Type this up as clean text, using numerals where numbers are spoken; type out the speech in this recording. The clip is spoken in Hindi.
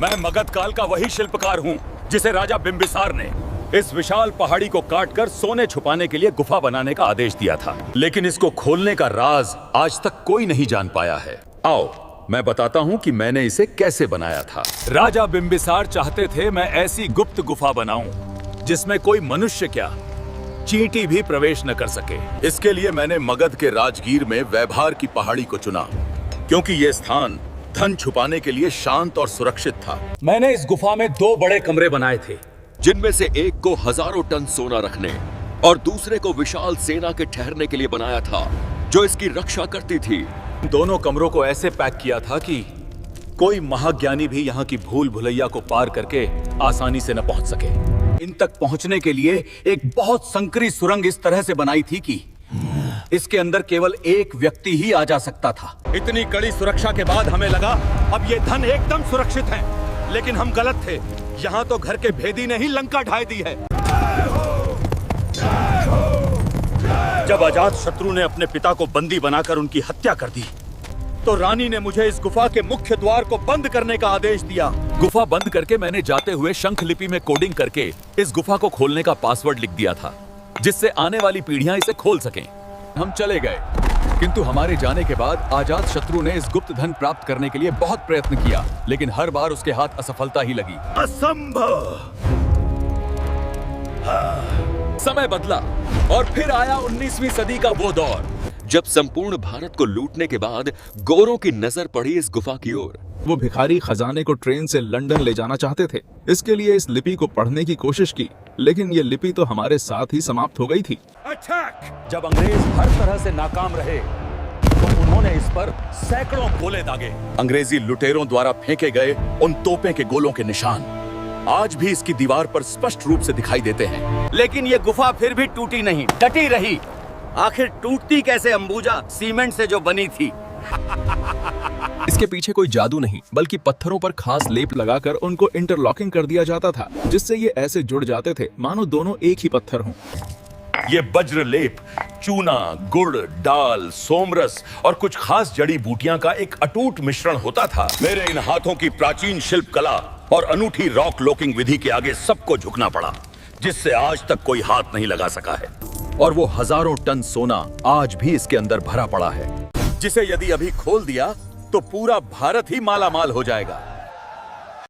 मैं मगध काल का वही शिल्पकार हूँ जिसे राजा बिंबिसार ने इस विशाल पहाड़ी को काटकर सोने छुपाने के लिए गुफा बनाने का आदेश दिया था। लेकिन इसको खोलने का राज आज तक कोई नहीं जान पाया है। आओ मैं बताता हूँ कि मैंने इसे कैसे बनाया था। राजा बिंबिसार चाहते थे मैं ऐसी गुप्त गुफा बनाऊं जिसमें कोई मनुष्य क्या चींटी भी प्रवेश न कर सके। इसके लिए मैंने मगध के राजगीर में वैभार की पहाड़ी को चुना, क्योंकि ये स्थान धन छुपाने के लिए शांत और सुरक्षित था। मैंने इस गुफा में 2 बड़े कमरे बनाए थे, जिनमें से एक को हजारों टन सोना रखने और दूसरे को विशाल सेना के ठहरने के लिए बनाया था, जो इसकी रक्षा करती थी। दोनों कमरों को ऐसे पैक किया था कि कोई महाज्ञानी भी यहाँ की भूल भुलैया को पार करके आसानी से न पहुंच सके। इन तक पहुंचने के लिए एक बहुत संकरी सुरंग इस तरह से बनाई थी कि इसके अंदर केवल एक व्यक्ति ही आ जा सकता था। इतनी कड़ी सुरक्षा के बाद हमें लगा अब ये धन एकदम सुरक्षित है, लेकिन हम गलत थे। यहाँ तो घर के भेदी ने ही लंका ढाई दी है। जब अजात शत्रु ने अपने पिता को बंदी बनाकर उनकी हत्या कर दी, तो रानी ने मुझे इस गुफा के मुख्य द्वार को बंद करने का आदेश दिया। गुफा बंद करके मैंने जाते हुए शंख लिपि में कोडिंग करके इस गुफा को खोलने का पासवर्ड लिख दिया था, जिससे आने वाली पीढ़ियां इसे खोल सकें। हम चले गए, किंतु हमारे जाने के बाद अजात शत्रु ने इस गुप्त धन प्राप्त करने के लिए बहुत प्रयत्न किया, लेकिन हर बार उसके हाथ असफलता ही लगी। असंभव। समय बदला और फिर आया 19वीं सदी का वो दौर जब संपूर्ण भारत को लूटने के बाद गोरों की नजर पड़ी इस गुफा की ओर। वो भिखारी खजाने को ट्रेन से लंदन ले जाना चाहते थे। इसके लिए इस लिपि को पढ़ने की कोशिश की, लेकिन ये लिपि तो हमारे साथ ही समाप्त हो गई थी। जब अंग्रेज हर तरह से नाकाम रहे, तो उन्होंने इस पर सैकड़ों गोले दागे। अंग्रेजी लुटेरों द्वारा फेंके गए उन तोपों के गोलों के निशान आज भी इसकी दीवार पर स्पष्ट रूप से दिखाई देते हैं। लेकिन ये गुफा फिर भी टूटी नहीं, डटी रही। आखिर टूटती कैसे अंबुजा सीमेंट से जो बनी थी। इसके पीछे कोई जादू नहीं, बल्कि पत्थरों पर खास लेप लगाकर उनको इंटरलॉकिंग कर दिया जाता था, जिससे ये ऐसे जुड़ जाते थे मानो दोनों एक ही पत्थर हों। ये वज्र लेप चूना, गुड़, दाल, सोमरस और कुछ खास जड़ी बूटियां का एक अटूट मिश्रण होता था। मेरे इन हाथों की प्राचीन शिल्प कला और अनूठी रॉक लॉकिंग विधि के आगे सबको झुकना पड़ा, जिससे आज तक कोई हाथ नहीं लगा सका है। और वो हजारों टन सोना आज भी इसके अंदर भरा पड़ा है, जिसे यदि अभी खोल दिया तो पूरा भारत ही माला माल हो जाएगा।